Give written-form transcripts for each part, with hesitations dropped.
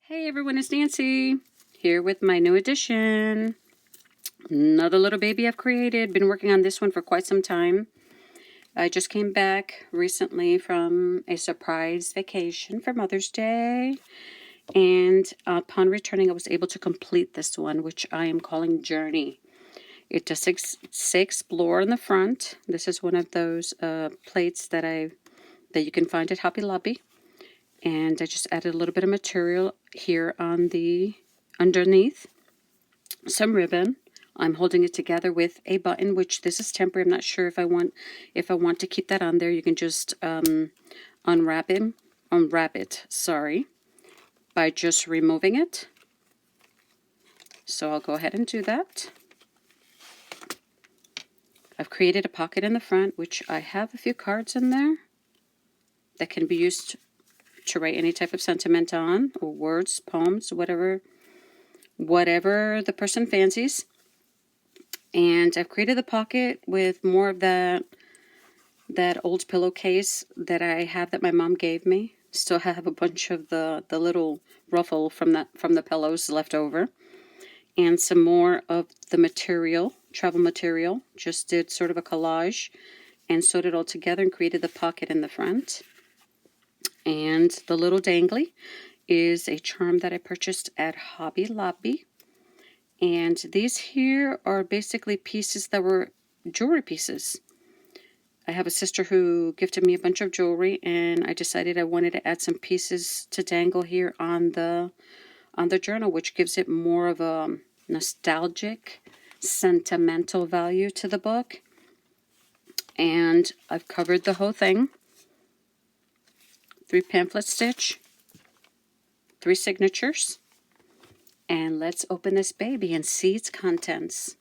Hey everyone, it's Nancy here with my new edition. Another little baby I've created. Been working on this one for quite some time. I just came back recently from a surprise vacation for Mother's Day. And upon returning, I was able to complete this one, which I am calling Journey. It does say Explore in the front. This is one of those plates that you can find at Hobby Lobby. And I just added a little bit of material here on the underneath, some ribbon. I'm holding it together with a button, which this is temporary. I'm not sure if I want to keep that on there. You can just unwrap it, sorry, by just removing it. So I'll go ahead and do that. I've created a pocket in the front, which I have a few cards in there that can be used to write any type of sentiment on, or words, poems, whatever the person fancies. And I've created the pocket with more of that old pillowcase that I have that my mom gave me. Still have a bunch of the little ruffle from the pillows left over, and some more of the material, travel material. Just did sort of a collage and sewed it all together and created the pocket in the front. And the little dangly is a charm that I purchased at Hobby Lobby. And these here are basically pieces that were jewelry pieces. I have a sister who gifted me a bunch of jewelry, and I decided I wanted to add some pieces to dangle here on the journal, which gives it more of a nostalgic, sentimental value to the book. And I've covered the whole thing. 3 pamphlet stitch, 3 signatures, and let's open this baby and see its contents.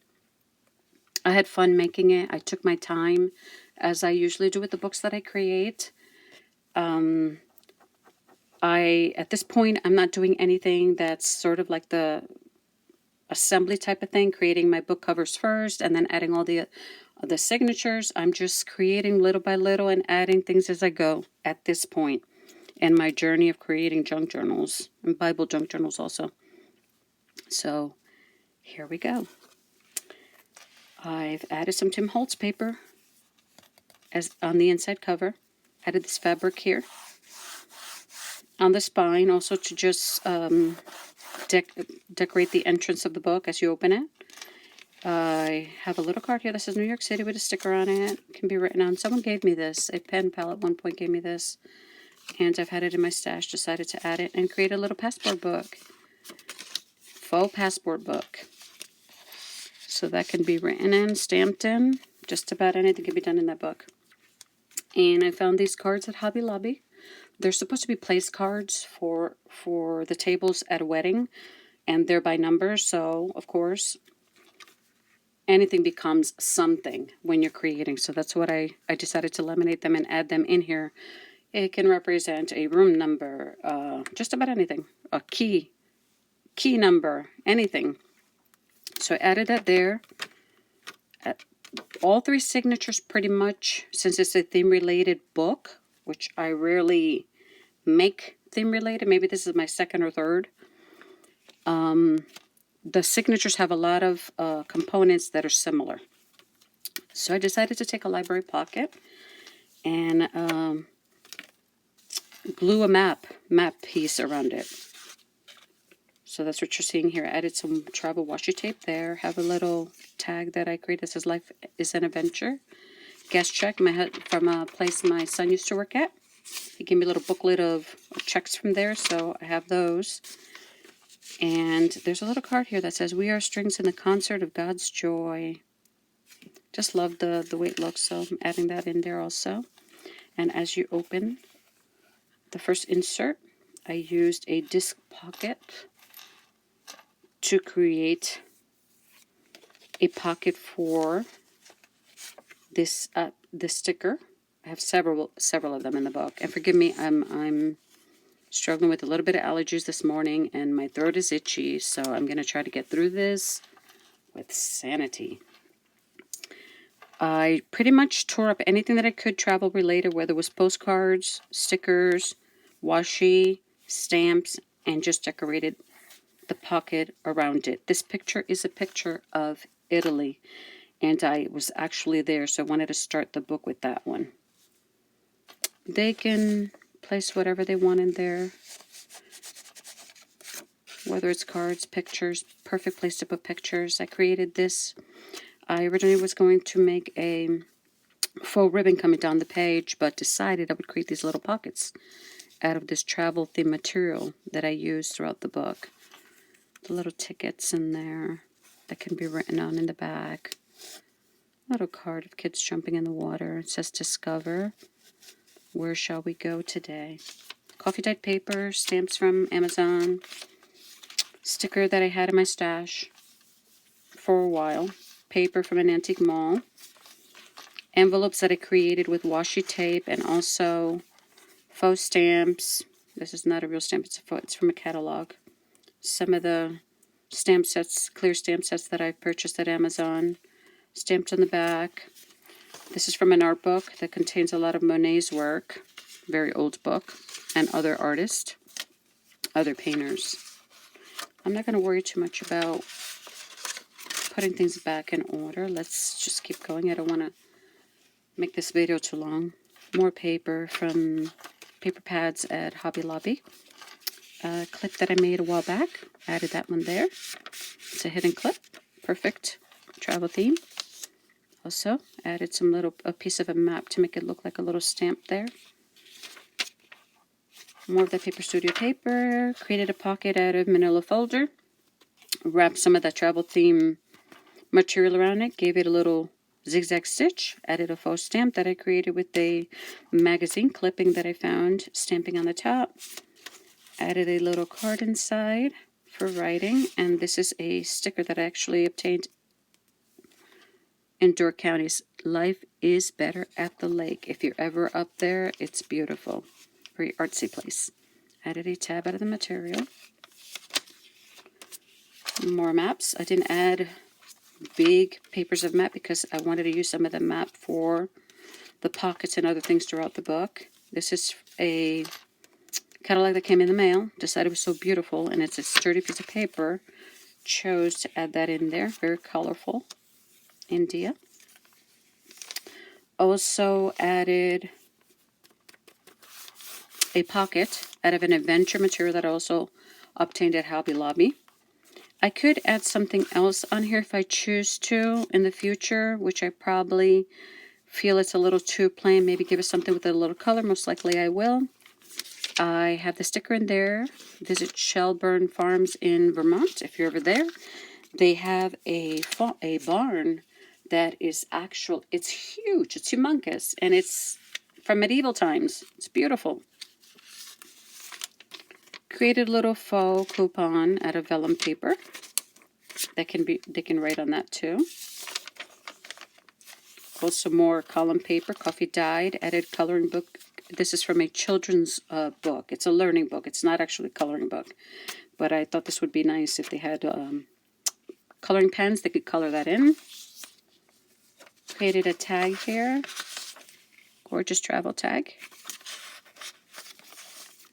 I had fun making it. I took my time, as I usually do with the books that I create. At this point, I'm not doing anything that's sort of like the assembly type of thing, creating my book covers first and then adding all the signatures. I'm just creating little by little and adding things as I go at this point in my journey of creating junk journals and Bible junk journals also. So here we go. I've added some Tim Holtz paper as on the inside cover. Added this fabric here on the spine, also to just decorate the entrance of the book as you open it. I have a little card here that says New York City with a sticker on it. It can be written on. Someone gave me this. A pen pal at one point gave me this. And I've had it in my stash. Decided to add it and create a little passport book. Faux passport book. So that can be written in, stamped in. Just about anything can be done in that book. And I found these cards at Hobby Lobby. They're supposed to be place cards for the tables at a wedding. And they're by number. So, of course, anything becomes something when you're creating. So that's what I decided to laminate them and add them in here. It can represent a room number, just about anything. A key number, anything. So I added that there. All 3 signatures pretty much, since it's a theme-related book, which I rarely make theme-related. Maybe this is my 2nd or 3rd. The signatures have a lot of components that are similar. So I decided to take a library pocket and glue a map piece around it. So that's what you're seeing here. I added some travel washi tape there. Have a little tag that I created that says Life is an Adventure. Guest check from a place my son used to work at. He gave me a little booklet of checks from there, so I have those. And there's a little card here that says, "We are strings in the concert of God's joy." Just love the way it looks, so I'm adding that in there also. And as you open the first insert, I used a disc pocket to create a pocket for this sticker. I have several of them in the book. And forgive me, I'm struggling with a little bit of allergies this morning, and my throat is itchy, so I'm going to try to get through this with sanity. I pretty much tore up anything that I could travel-related, whether it was postcards, stickers, washi, stamps, and just decorated the pocket around it. This picture is a picture of Italy, and I was actually there, so I wanted to start the book with that one. They can place whatever they want in there, whether it's cards, pictures, perfect place to put pictures. I created this. I originally was going to make a faux ribbon coming down the page, but decided I would create these little pockets out of this travel theme material that I use throughout the book. The little tickets in there that can be written on in the back. Little card of kids jumping in the water. It says discover. Where shall we go today? Coffee dyed paper, stamps from Amazon, sticker that I had in my stash for a while, paper from an antique mall, envelopes that I created with washi tape, and also faux stamps. This is not a real stamp, it's from a catalog. Some of the stamp sets, clear stamp sets that I purchased at Amazon, stamped on the back. This is from an art book that contains a lot of Monet's work, very old book, and other artists, other painters. I'm not going to worry too much about putting things back in order. Let's just keep going. I don't want to make this video too long. More paper from paper pads at Hobby Lobby. A clip that I made a while back. Added that one there. It's a hidden clip. Perfect travel theme. Also added a piece of a map to make it look like a little stamp there. More of that Paper Studio paper. Created a pocket out of manila folder. Wrapped some of that travel theme material around it. Gave it a little zigzag stitch. Added a faux stamp that I created with a magazine clipping that I found. Stamping on the top. Added a little card inside for writing. And this is a sticker that I actually obtained in Door County's Life is Better at the Lake. If you're ever up there, it's beautiful. Very artsy place. Added a tab out of the material. More maps. I didn't add big papers of map because I wanted to use some of the map for the pockets and other things throughout the book. This is a catalog that came in the mail. Decided it was so beautiful, and it's a sturdy piece of paper. Chose to add that in there. Very colorful. India. Also added a pocket out of an adventure material that I also obtained at Hobby Lobby. I could add something else on here if I choose to in the future, which I probably feel it's a little too plain. Maybe give it something with a little color. Most likely I will. I have the sticker in there. Visit Shelburne Farms in Vermont if you're ever there. They have a barn that is actual. It's huge. It's humongous. And it's from medieval times. It's beautiful. Created a little faux coupon out of vellum paper. They can write on that too. Also more column paper, coffee dyed, added coloring book. This is from a children's book. It's a learning book. It's not actually a coloring book. But I thought this would be nice if they had coloring pens. They could color that in. Created a tag here. Gorgeous travel tag.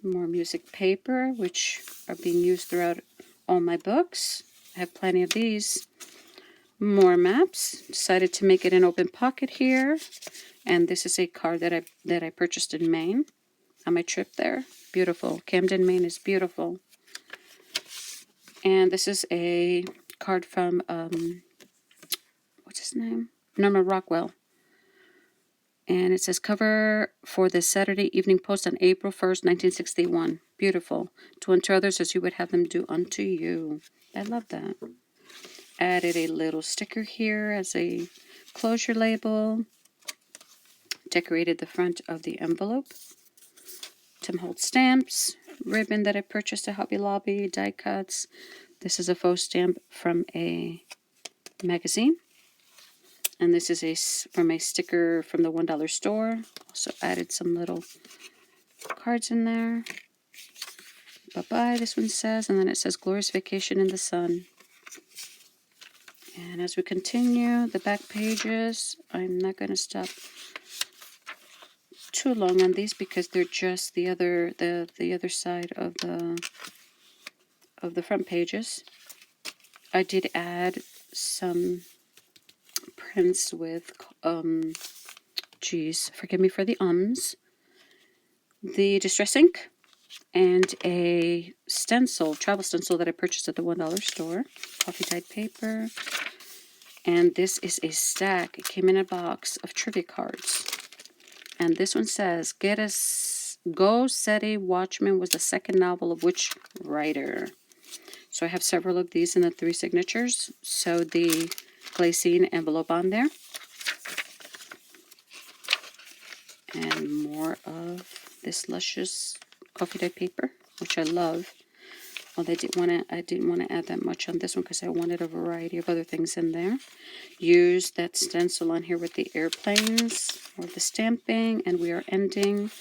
More music paper, which are being used throughout all my books. I have plenty of these. More maps. Decided to make it an open pocket here. And this is a card that I purchased in Maine on my trip there. Beautiful. Camden, Maine is beautiful. And this is a card from, what's his name? Norman Rockwell. And it says cover for the Saturday Evening Post on April 1st, 1961. Beautiful. Do unto others as you would have them do unto you. I love that. Added a little sticker here as a closure label. Decorated the front of the envelope. Tim Holtz stamps. Ribbon that I purchased at Hobby Lobby. Die cuts. This is a faux stamp from a magazine. And this is from a sticker from the $1 store. Also added some little cards in there. Bye-bye, this one says. And then it says Glorious Vacation in the Sun. And as we continue, the back pages, I'm not going to stop too long on these because they're just the other side of the of the front pages. I did add some prints with, geez, forgive me for the the distress ink, and a stencil, travel stencil that I purchased at the $1 store, coffee dyed paper, and this is a stack. It came in a box of trivia cards, and this one says, Go Steady Watchman was the second novel of which writer? So I have several of these in the 3 signatures. So the Glycine envelope on there. And more of this luscious coffee dyed paper, which I love. Although I didn't want to add that much on this one because I wanted a variety of other things in there. Use that stencil on here with the airplanes or the stamping, and we are ending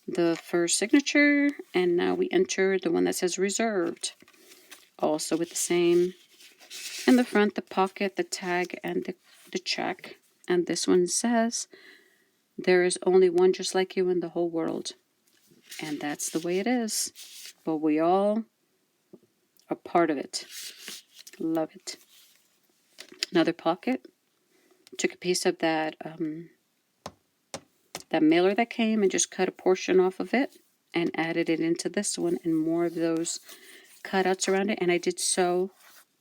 the first signature, and now we enter the one that says reserved. Also with the same in the front, the pocket, the tag, and the check. And this one says, there is only one just like you in the whole world. And that's the way it is. But we all are part of it. Love it. Another pocket. Took a piece of that mailer that came and just cut a portion off of it and added it into this one, and more of those cutouts around it. And I did sew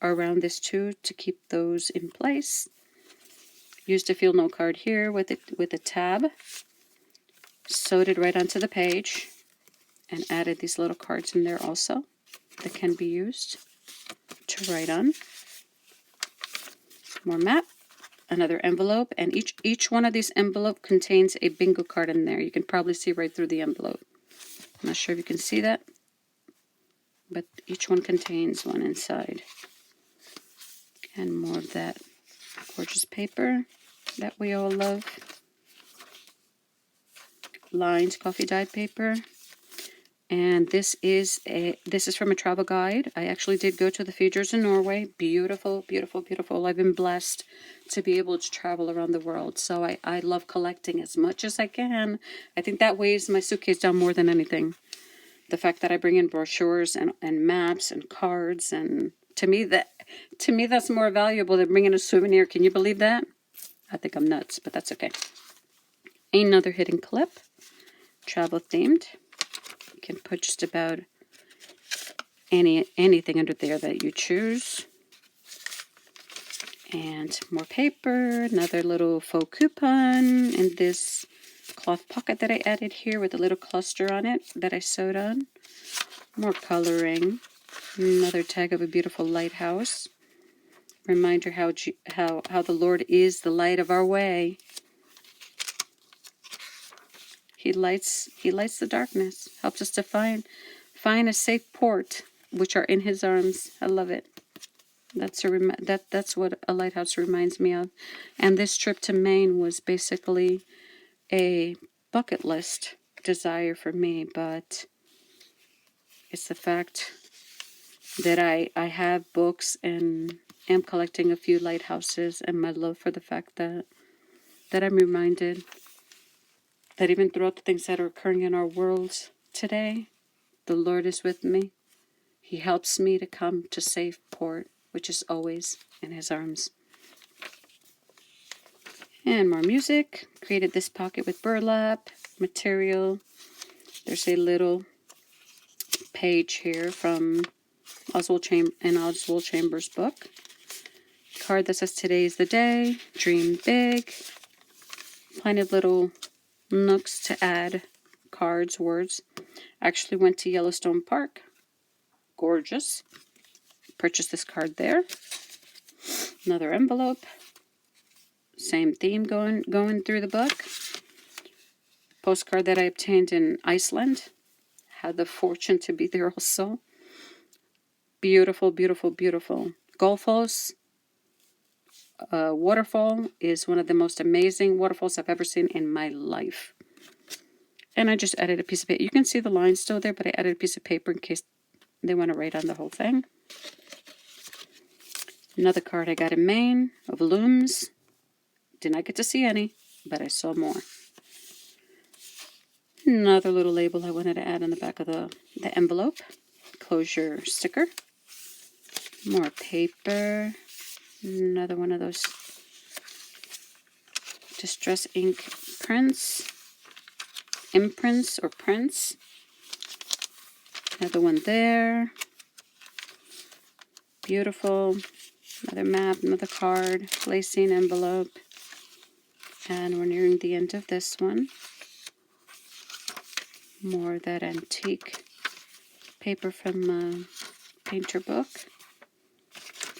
around this too to keep those in place. Used a field note card here with a tab. Sewed it right onto the page and added these little cards in there also that can be used to write on. More map. Another envelope, and each one of these envelopes contains a bingo card in there. You can probably see right through the envelope. I'm not sure if you can see that, but each one contains one inside. And more of that gorgeous paper that we all love. Lined coffee dyed paper. And this is from a travel guide. I actually did go to the fjords in Norway. Beautiful, beautiful, beautiful. I've been blessed to be able to travel around the world. So I love collecting as much as I can. I think that weighs my suitcase down more than anything. The fact that I bring in brochures and maps and cards, and to me that's more valuable than bringing a souvenir. Can you believe that? I think I'm nuts, but that's okay. Another hidden clip, travel themed. You can put just about anything under there that you choose. And more paper, another little faux coupon, and this cloth pocket that I added here with a little cluster on it that I sewed on. More coloring. Another tag of a beautiful lighthouse. Reminder how the Lord is the light of our way. He lights the darkness, helps us to find a safe port, which are in His arms. I love it. That's what a lighthouse reminds me of. And this trip to Maine was basically a bucket list desire for me, but it's the fact that I have books and am collecting a few lighthouses, and my love for the fact that I'm reminded that even throughout the things that are occurring in our world today, the Lord is with me. He helps me to come to safe port, which is always in His arms. And more music. Created this pocket with burlap material. There's a little page here from Oswald Chambers' book. Card that says, today is the day. Dream big. Plenty of little nooks to add cards, words. Actually went to Yellowstone Park. Gorgeous. Purchased this card there. Another envelope. Same theme going through the book. Postcard that I obtained in Iceland. Had the fortune to be there also. Beautiful, beautiful, beautiful. Gullfoss waterfall is one of the most amazing waterfalls I've ever seen in my life. And I just added a piece of paper. You can see the line still there, but I added a piece of paper in case they want to write on the whole thing. Another card I got in Maine of looms. Did not get to see any, but I saw more. Another little label I wanted to add on the back of the envelope. Closure sticker. More paper. Another one of those Distress ink prints. Imprints or prints. Another one there. Beautiful. Another map, another card, placing envelope. And we're nearing the end of this one. More of that antique paper from the painter book.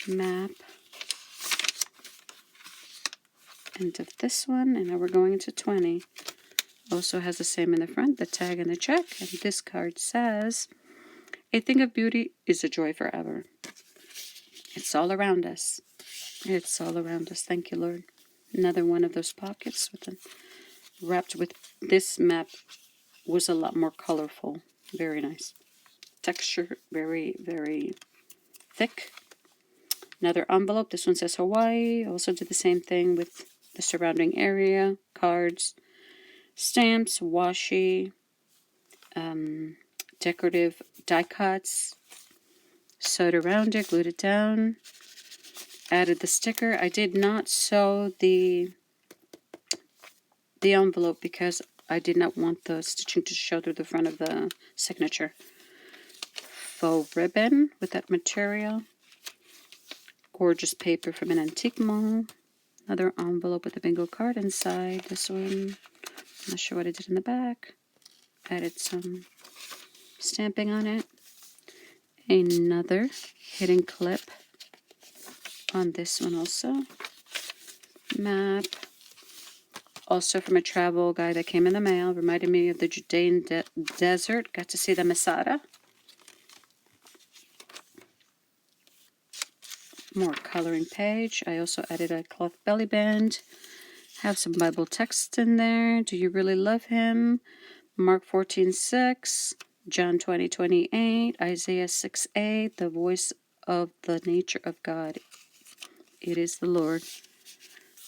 Map. End of this one, and now we're going into 20. Also has the same in the front, the tag and the check. And this card says, "A thing of beauty is a joy forever." It's all around us. It's all around us. Thank you, Lord. Another one of those pockets with wrapped with this map was a lot more colorful. Very nice. Texture, very, very thick. Another envelope. This one says Hawaii. Also did the same thing with the surrounding area. Cards, stamps, washi, decorative die cuts. Sewed around it, glued it down. Added the sticker. I did not sew the envelope because I did not want the stitching to show through the front of the signature. Faux ribbon with that material. Gorgeous paper from an antique mall. Another envelope with a bingo card inside. This one, I'm not sure what I did in the back. Added some stamping on it. Another hidden clip on this one also. Map. Also from a travel guide that came in the mail. Reminded me of the Judean desert. Got to see the Masada. More coloring page. I also added a cloth belly band. Have some Bible text in there. Do you really love him? Mark 14:6. John 20:28. Isaiah 6:8. The voice of the nature of God. It is the Lord.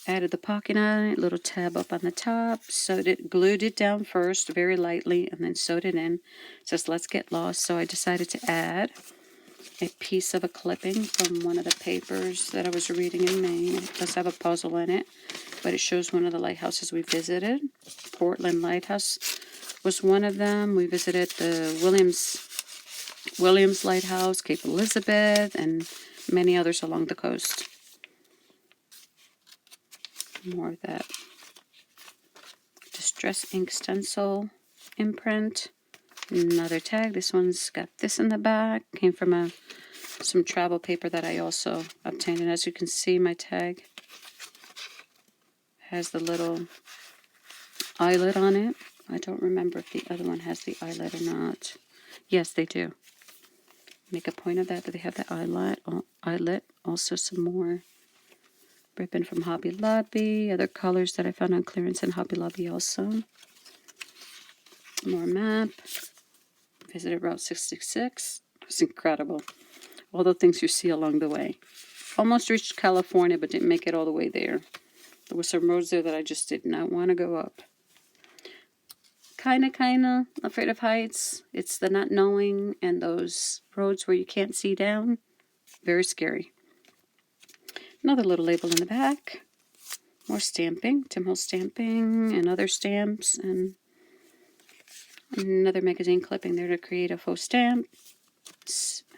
Added the pocket on it, little tab up on the top, sewed it, glued it down first very lightly, and then sewed it in. It says, "Let's get lost." So I decided to add a piece of a clipping from one of the papers that I was reading in Maine. It does have a puzzle in it, but it shows one of the lighthouses we visited. Portland Lighthouse was one of them. We visited the Williams Lighthouse, Cape Elizabeth, and many others along the coast. More of that Distress ink stencil imprint. Another tag. This one's got this in the back. Came from some travel paper that I also obtained. And as you can see, my tag has the little eyelet on it. I don't remember if the other one has the eyelet or not. Yes, they do. Make a point of that they have the eyelet. Also some more ribbon from Hobby Lobby. Other colors that I found on clearance in Hobby Lobby also. More map. Visited Route 66. It was incredible. All the things you see along the way. Almost reached California, but didn't make it all the way there. There were some roads there that I just did not want to go up. Kind of afraid of heights. It's the not knowing and those roads where you can't see down. Very scary. Another little label in the back. More stamping. Tim Holtz stamping and other stamps. And another magazine clipping there to create a faux stamp.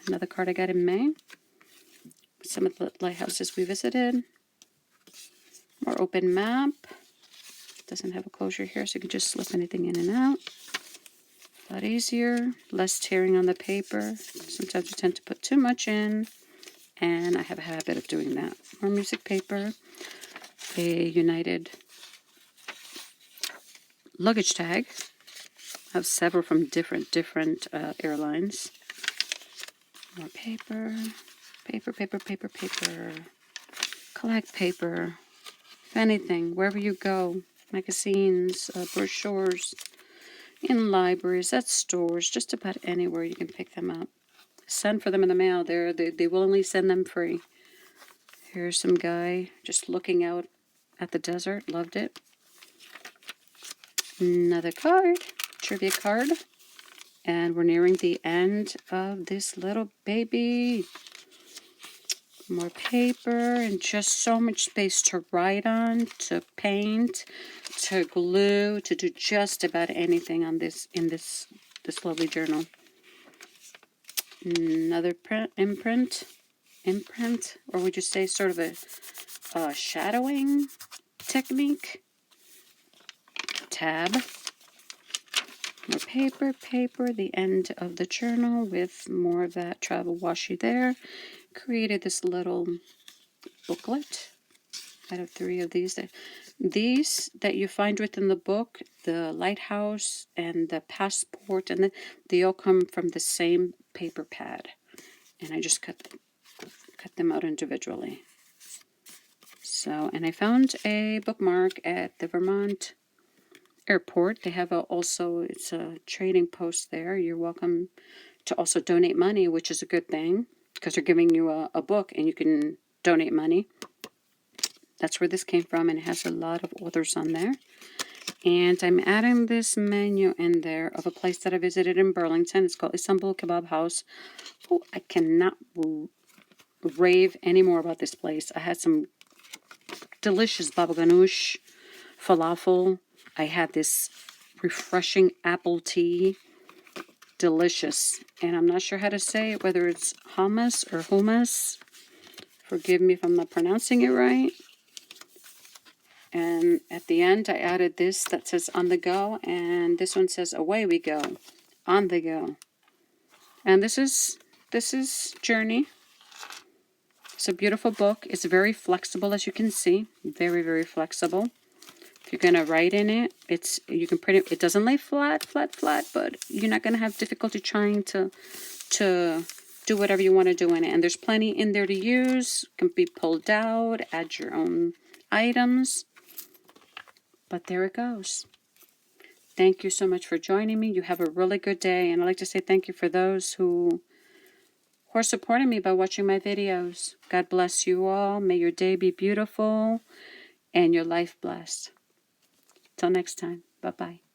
Another card I got in May. Some of the lighthouses we visited. More open map. Doesn't have a closure here, so you can just slip anything in and out. A lot easier. Less tearing on the paper. Sometimes you tend to put too much in, and I have a habit of doing that. More music paper. A United luggage tag. I have several from different airlines. More paper. Paper. Collect paper. If anything, wherever you go. Magazines, brochures, in libraries, at stores, just about anywhere you can pick them up. Send for them in the mail. They willingly send them free. Here's some guy just looking out at the desert. Loved it. Another card. Trivia card. And we're nearing the end of this little baby. More paper and just so much space to write on, to paint, to glue, to do just about anything on this this lovely journal. Another imprint, or would you say sort of a shadowing technique? Tab. More paper, the end of the journal with more of that travel washi there. Created this little booklet out of 3 of these. These that you find within the book, the lighthouse and the passport, and they all come from the same paper pad. And I just cut them out individually. So, and I found a bookmark at the Vermont airport. They have it's a trading post there. You're welcome to also donate money, which is a good thing because they're giving you a book and you can donate money. That's where this came from, and it has a lot of authors on there. And I'm adding this menu in there of a place that I visited in Burlington. It's called Istanbul Kebab House. Oh, I cannot rave anymore about this place. I had some delicious baba ganoush, falafel. I had this refreshing apple tea. Delicious. And I'm not sure how to say it, whether it's hummus or hummus. Forgive me if I'm not pronouncing it right. And at the end, I added this that says on the go, and this one says away we go, on the go. And this is Journey. It's a beautiful book. It's very flexible, as you can see, very, very flexible. If you're gonna write in it, you can print it. It doesn't lay flat, but you're not gonna have difficulty trying to do whatever you want to do in it. And there's plenty in there to use. Can be pulled out, add your own items. But there it goes. Thank you so much for joining me. You have a really good day. And I'd like to say thank you for those who are supporting me by watching my videos. God bless you all. May your day be beautiful and your life blessed. Till next time. Bye-bye.